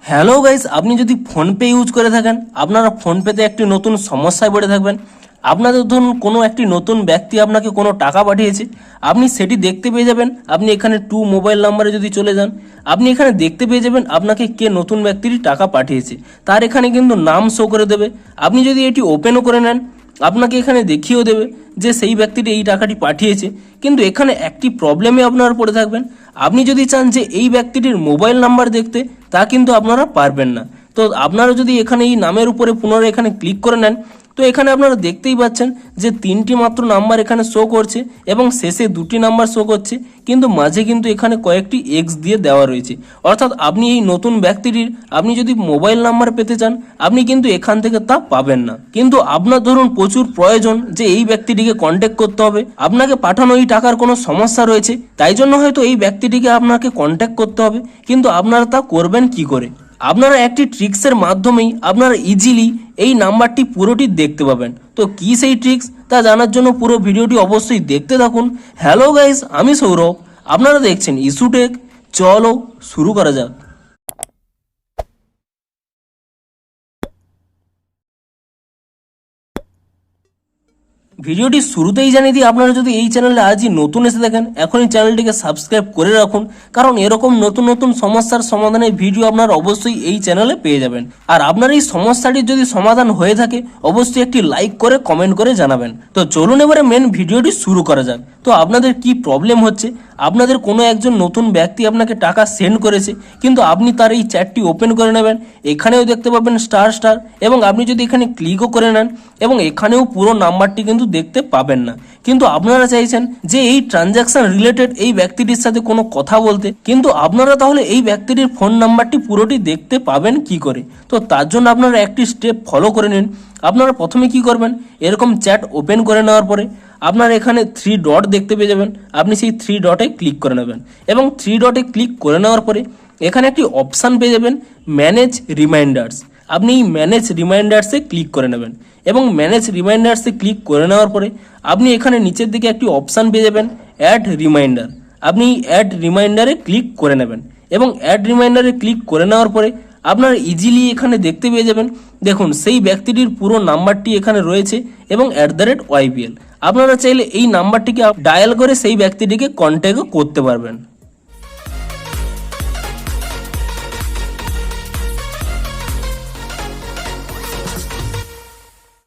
Hello guys, আপনি যদি PhonePe use করে থাকেন, আপনারা ফোনপেতে একটি নতুন সমস্যায় পড়ে থাকবেন। আপনাদের ধরুন কোনো একটি নতুন ব্যক্তি আপনাকে কোনো টাকা পাঠিয়েছে, আপনি সেটি দেখতে পেয়ে যাবেন। আপনি এখানে টু মোবাইল নাম্বারে যদি চলে যান, আপনি এখানে দেখতে পেয়ে যাবেন আপনাকে কে নতুন ব্যক্তিটি টাকা পাঠিয়েছে, তার এখানে কিন্তু নাম শো করে দেবে। আপনি যদি এটি ওপেনও করে নেন, আপনাকে এখানে দেখিয়েও দেবে যে সেই ব্যক্তিটি এই টাকাটি পাঠিয়েছে। কিন্তু এখানে একটি প্রবলেমে আপনারা পড়ে থাকবেন। আপনি যদি চান যে এই ব্যক্তিটির মোবাইল নাম্বার দেখতে, তা কিন্তু আপনারা পারবেন না। তো আপনারা যদি এখানে এই নামের উপরে পুনরায় এখানে ক্লিক করে নেন, তো এখানে আপনারা দেখতেই পাচ্ছেন যে 3টি মাত্র নাম্বার এখানে শো করছে এবং শেষে 2টি নাম্বার শো করছে, কিন্তু মাঝে কিন্তু এখানে কয়েকটি এক্স দিয়ে দেওয়া রয়েছে। অর্থাৎ আপনি এই নতুন ব্যক্তিটির আপনি যদি মোবাইল নাম্বার পেতে চান, আপনি কিন্তু এখান থেকে তা পাবেন না। কিন্তু আপনার ধরুন প্রচুর প্রয়োজন যে এই ব্যক্তিটিকে কন্ট্যাক্ট করতে হবে, আপনাকে পাঠানো এই টাকার কোনো সমস্যা রয়েছে, তাই জন্য হয়তো এই ব্যক্তিটিকে আপনাকে কন্ট্যাক্ট করতে হবে। কিন্তু আপনারা তা করবেন কি করে? আপনারা একটি ট্রিক্সের মাধ্যমেই আপনারা ইজিলি এই নাম্বারটি পুরোটি দেখতে পাবেন। তো কি সেই ট্রিক্স, তা জানার জন্য পুরো ভিডিওটি অবশ্যই দেখতে থাকুন। হ্যালো গাইস, আমি সৌরভ, আপনারা দেখছেন ইস্যুটেক। চলো শুরু করা যাক। ভিডিওটি শুরুতেই জানিয়ে দিই, আপনারা যদি এই চ্যানেলে আজই নতুন এসে থাকেন, এখনই চ্যানেলটিকে সাবস্ক্রাইব করে রাখুন, কারণ এরকম নতুন নতুন সমস্যার সমাধানের ভিডিও আপনারা অবশ্যই এই চ্যানেলে পেয়ে যাবেন। আর আপনার এই সমস্যাটির যদি সমাধান হয়ে থাকে, অবশ্যই একটি লাইক করে কমেন্ট করে জানাবেন। তো চলুন এবারে মেন ভিডিওটি শুরু করা যাক। তো আপনাদের কি প্রবলেম হচ্ছে? আপনাদের কোনো একজন নতুন ব্যক্তি আপনাকে টাকা সেন্ড করেছে, কিন্তু আপনি তার এই চ্যাটটি ওপেন করে নেবেন, এখানেও দেখতে পাবেন স্টার স্টার, এবং আপনি যদি এখানে ক্লিকও করে নেন, এবং এখানেও পুরো নাম্বারটি কিন্তু দেখতে পাবেন না। কিন্তু আপনারা চাইছেন যে এই ট্রানজ্যাকশন রিলেটেড এই ব্যক্তিটির সাথে কোনো কথা বলতে, কিন্তু আপনারা তাহলে এই ব্যক্তিটির ফোন নাম্বারটি পুরোটি দেখতে পাবেন কি করে? তো তার জন্য আপনারা একটি স্টেপ ফলো করে নিন। আপনারা প্রথমে কি করবেন, এরকম চ্যাট ওপেন করে নেওয়ার পরে আপনারা এখানে 3 ডট দেখতে পেয়ে যাবেন, আপনি সেই 3 ডটে ক্লিক করে নেবেন, এবং 3 ডটে ক্লিক করে নেওয়ার পরে এখানে একটি অপশান পেয়ে যাবেন ম্যানেজ রিমাইন্ডার্স। আপনি এই ম্যানেজ রিমাইন্ডার্সে ক্লিক করে নেবেন, এবং ম্যানেজ রিমাইন্ডার্সে ক্লিক করে নেওয়ার পরে আপনি এখানে নিচের দিকে একটি অপশান পেয়ে যাবেন অ্যাড রিমাইন্ডার। আপনি অ্যাড রিমাইন্ডারে ক্লিক করে নেবেন, এবং অ্যাড রিমাইন্ডারে ক্লিক করে নেওয়ার পরে আপনারা ইজিলি এখানে দেখতে পেয়ে যাবেন, দেখুন সেই ব্যক্তিটির পুরো নাম্বারটি এখানে রয়েছে এবং @YBL। আপনারা চাইলে এই নাম্বারটিকে ডায়াল করে সেই ব্যক্তিটিকে কন্ট্যাক্টও করতে পারবেন।